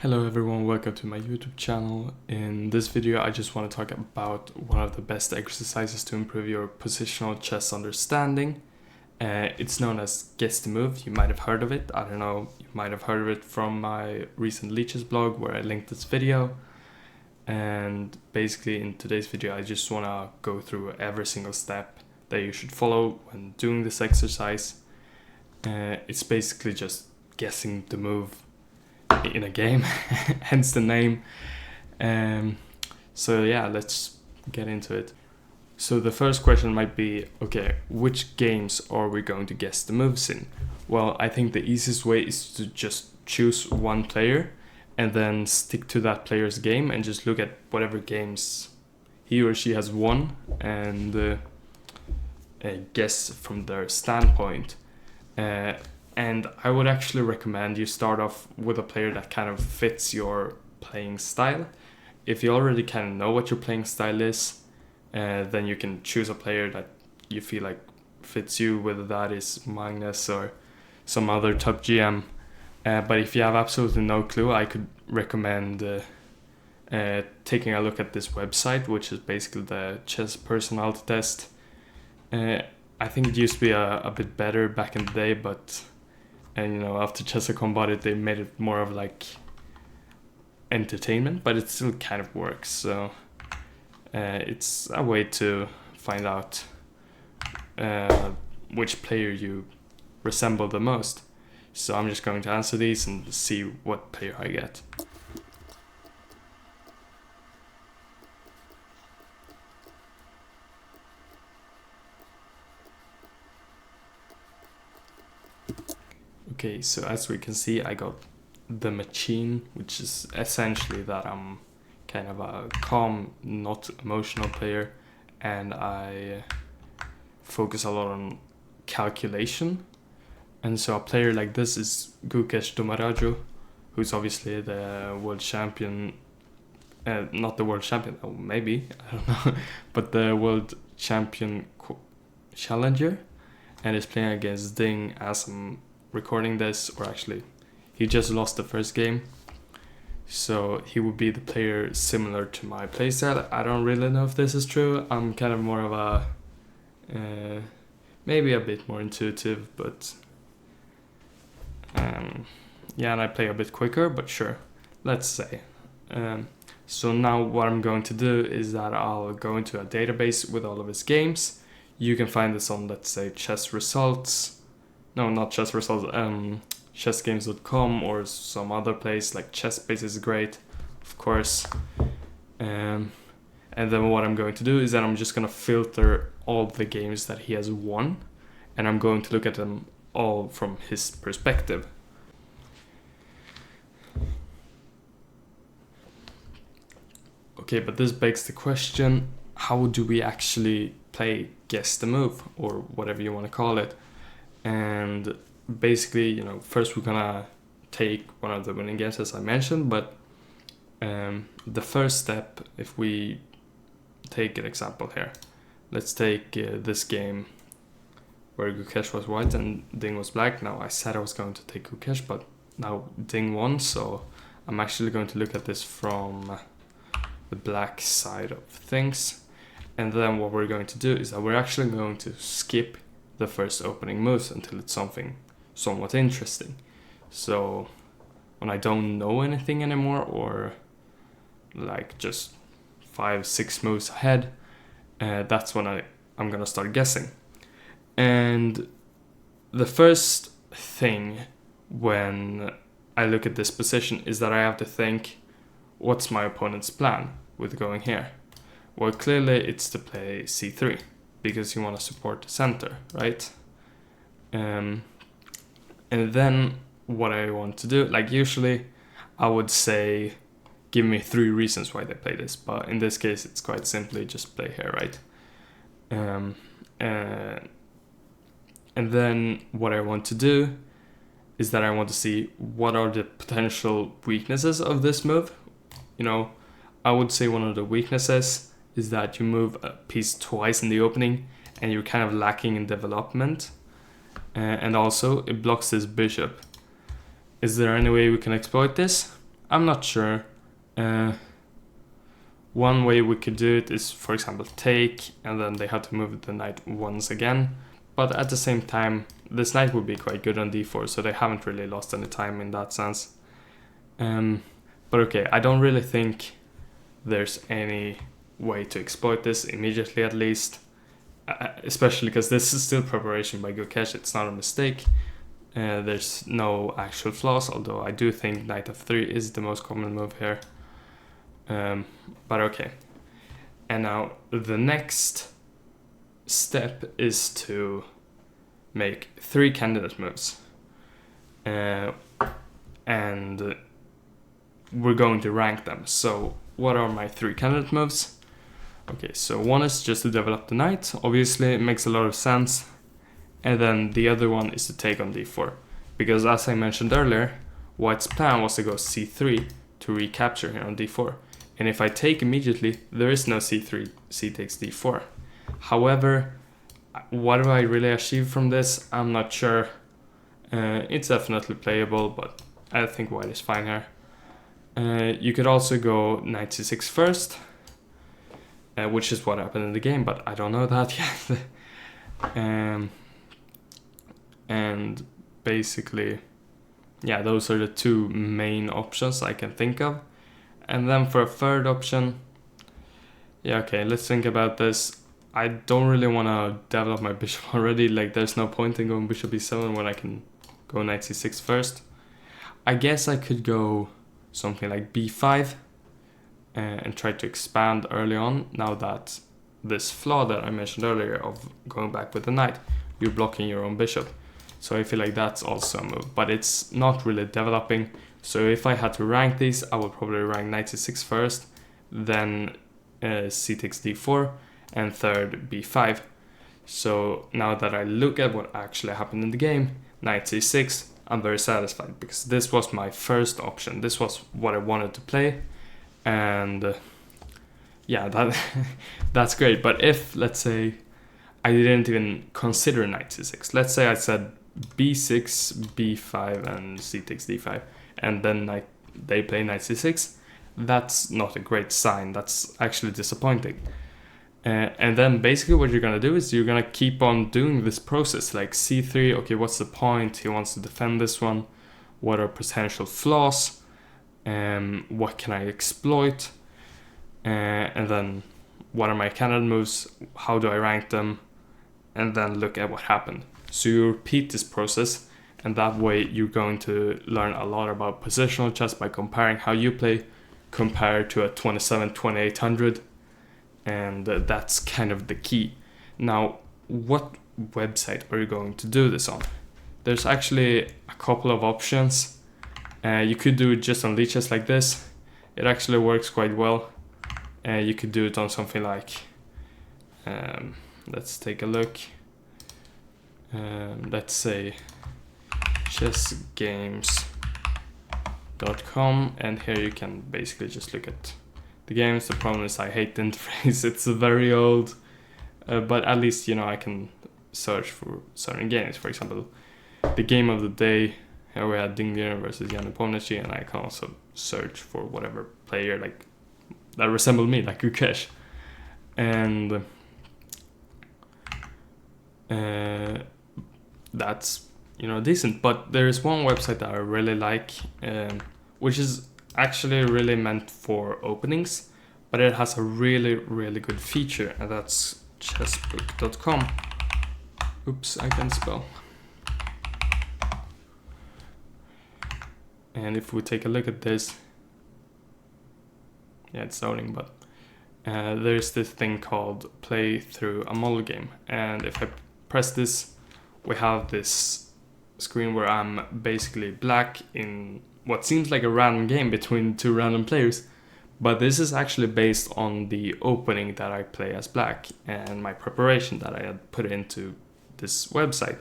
Hello everyone, welcome to my YouTube channel. In this video I just want to talk about one of the best exercises to improve your positional chess understanding. It's known as Guess the Move. You might have heard of it. I don't know, you might have heard of it from my recent Leeches blog where I linked this video. And basically in today's video I just want to go through every single step that you should follow when doing this exercise. It's basically just guessing the move in a game, hence the name. So yeah, let's get into it. So the first question might be, okay, which games are we going to guess the moves in? Well, I think the easiest way is to just choose one player and then stick to that player's game and just look at whatever games he or she has won and guess from their standpoint. And I would actually recommend you start off with a player that kind of fits your playing style. If you already kind of know what your playing style is, then you can choose a player that you feel like fits you, whether that is Magnus or some other top GM. But if you have absolutely no clue, I could recommend taking a look at this website, which is basically the chess personality test. I think it used to be a bit better back in the day, but after Chess.com bought it, they made it more of like entertainment, but it still kind of works. So it's a way to find out which player you resemble the most. So I'm just going to answer these and see what player I get. Okay, so as we can see, I got the machine, which is essentially that I'm kind of a calm, not emotional player, and I focus a lot on calculation. And so a player like this is Gukesh Domaraju, who's obviously the world champion, not the world champion, oh, maybe, I don't know, but the world champion challenger, and is playing against Ding as I'm recording this, or actually he just lost the first game, so he would be the player similar to my playstyle. I don't really know if this is true. I'm kind of more of a maybe a bit more intuitive, but yeah, and I play a bit quicker, but sure, let's say. So now what I'm going to do is that I'll go into a database with all of his games. You can find this on, let's say, chess results. No, not chess results, chessgames.com or some other place, like Chessbase is great, of course. And then what I'm going to do is that I'm just going to filter all the games that he has won, and I'm going to look at them all from his perspective. Okay, but this begs the question, how do we actually play Guess the Move, or whatever you want to call it? And basically, first we're gonna take one of the winning games, as I mentioned, but the first step, if we take an example here, let's take this game where Gukesh was white and Ding was black. Now, I said I was going to take Gukesh, but now Ding won, so I'm actually going to look at this from the black side of things. And then what we're going to do is that we're actually going to skip the first opening moves until it's something somewhat interesting. So when I don't know anything anymore, or like just 5-6 moves ahead, that's when I'm gonna start guessing. And the first thing when I look at this position is that I have to think, what's my opponent's plan with going here? Well, clearly it's to play c3, because you want to support the center, right? And then what I want to do, like usually I would say, give me 3 reasons why they play this, but in this case it's quite simply just play here, right? And then what I want to do is that I want to see what are the potential weaknesses of this move. I would say one of the weaknesses is that you move a piece twice in the opening and you're kind of lacking in development, and also it blocks this bishop. Is there any way we can exploit this? I'm not sure. One way we could do it is, for example, take, and then they have to move the knight once again. But at the same time, this knight would be quite good on d4, so they haven't really lost any time in that sense. But okay, I don't really think there's any way to exploit this immediately, at least. Especially because this is still preparation by Gukesh, it's not a mistake. There's no actual flaws, although I do think knight f3 is the most common move here. But okay. And now the next step is to make 3 candidate moves. And we're going to rank them. So what are my 3 candidate moves? Okay, so one is just to develop the knight. Obviously, it makes a lot of sense. And then the other one is to take on d4. Because as I mentioned earlier, white's plan was to go c3 to recapture here on d4. And if I take immediately, there is no c3, c takes d4. However, what do I really achieve from this? I'm not sure. It's definitely playable, but I think white is fine here. You could also go knight c6 first, which is what happened in the game, but I don't know that yet. And basically, yeah, those are the 2 main options I can think of. And then for a third option, yeah, okay, let's think about this. I don't really want to develop my bishop already, like there's no point in going bishop e7 when I can go knight c6 first. I guess I could go something like b5 and try to expand early on, now that this flaw that I mentioned earlier of going back with the knight, you're blocking your own bishop. So I feel like that's also a move, but it's not really developing. So if I had to rank these, I would probably rank knight c6 first, then c takes d4, and third b5. So now that I look at what actually happened in the game, knight c6, I'm very satisfied because this was my first option. This was what I wanted to play, and yeah, that's great. But if, let's say, I didn't even consider knight c6, let's say I said b6, b5, and c takes d5, and then they play knight c6, that's not a great sign. That's actually disappointing. And then basically what you're gonna do is you're gonna keep on doing this process, like c3, okay, what's the point? He wants to defend this one. What are potential flaws? What can I exploit? And then what are my candidate moves? How do I rank them? And then look at what happened. So you repeat this process, and that way you're going to learn a lot about positional chess by comparing how you play compared to a 27-2800. And that's kind of the key. Now, what website are you going to do this on? There's actually a couple of options. You could do it just on Lichess like this. It actually works quite well. You could do it on something like, let's take a look. Let's say chessgames.com, and here you can basically just look at the games. The problem is I hate the interface. It's very old, but at least, you know, I can search for certain games. For example, the game of the day, here we had Ding Liren versus Jan Nepomniachtchi, and I can also search for whatever player like that resemble me, like Gukesh. And that's, you know, decent. But there is one website that I really like, which is actually really meant for openings, but it has a really, really good feature, and that's chessbook.com. Oops, I can't spell. And if we take a look at this, yeah, it's loading, but there's this thing called play through a model game. And if I press this, we have this screen where I'm basically black in what seems like a random game between 2 random players. But this is actually based on the opening that I play as black and my preparation that I had put into this website.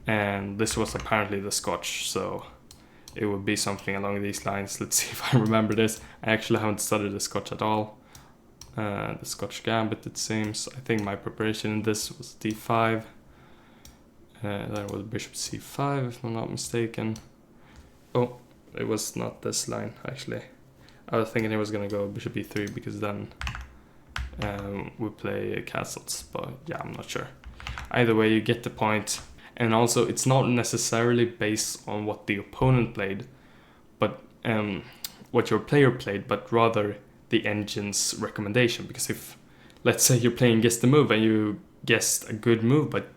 And this was apparently the Scotch, so it would be something along these lines. Let's see if I remember this. I actually haven't studied the Scotch at all. The Scotch Gambit, it seems. I think my preparation in this was d5. Then was bishop c5, if I'm not mistaken. Oh, it was not this line actually. I was thinking it was gonna go bishop b3 because then we play castles, but yeah, I'm not sure. Either way, you get the point. And also, it's not necessarily based on what the opponent played, but what your player played, but rather the engine's recommendation. Because if, let's say, you're playing guess the move and you guessed a good move, but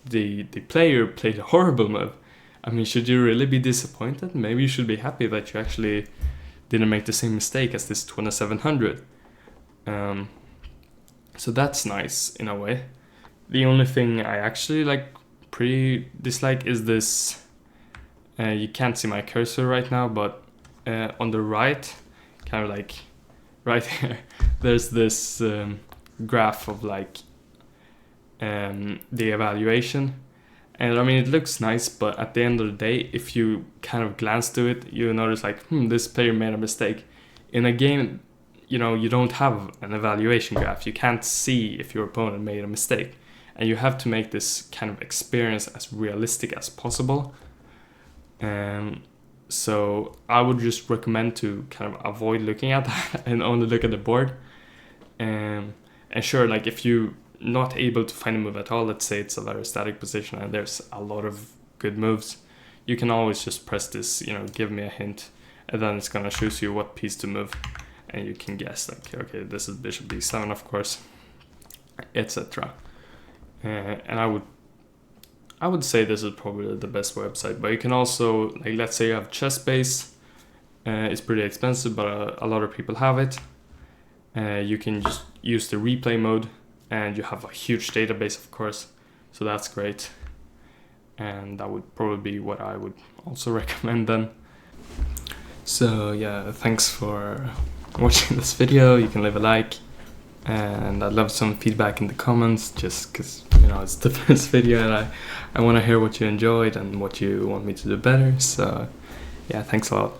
the player played a horrible move, I mean, should you really be disappointed? Maybe you should be happy that you actually didn't make the same mistake as this 2700. So that's nice in a way. The only thing I actually pretty dislike is this. You can't see my cursor right now, but on the right, kind of like right here, there's this graph of the evaluation. And I mean, it looks nice, but at the end of the day, if you kind of glance to it, you notice this player made a mistake. In a game, you don't have an evaluation graph. You can't see if your opponent made a mistake. And you have to make this kind of experience as realistic as possible. So I would just recommend to kind of avoid looking at that and only look at the board. And sure, if you're not able to find a move at all, let's say it's a very static position and there's a lot of good moves, you can always just press this, give me a hint, and then it's gonna choose you what piece to move. And you can guess, okay, this is bishop b7, of course, etc. And I would say this is probably the best website, but you can also, let's say you have ChessBase, it's pretty expensive, but a lot of people have it. You can just use the replay mode, and you have a huge database, of course, so that's great. And that would probably be what I would also recommend then. So yeah, thanks for watching this video. You can leave a like, and I'd love some feedback in the comments, just because it's the first video and I want to hear what you enjoyed and what you want me to do better. So yeah, thanks a lot.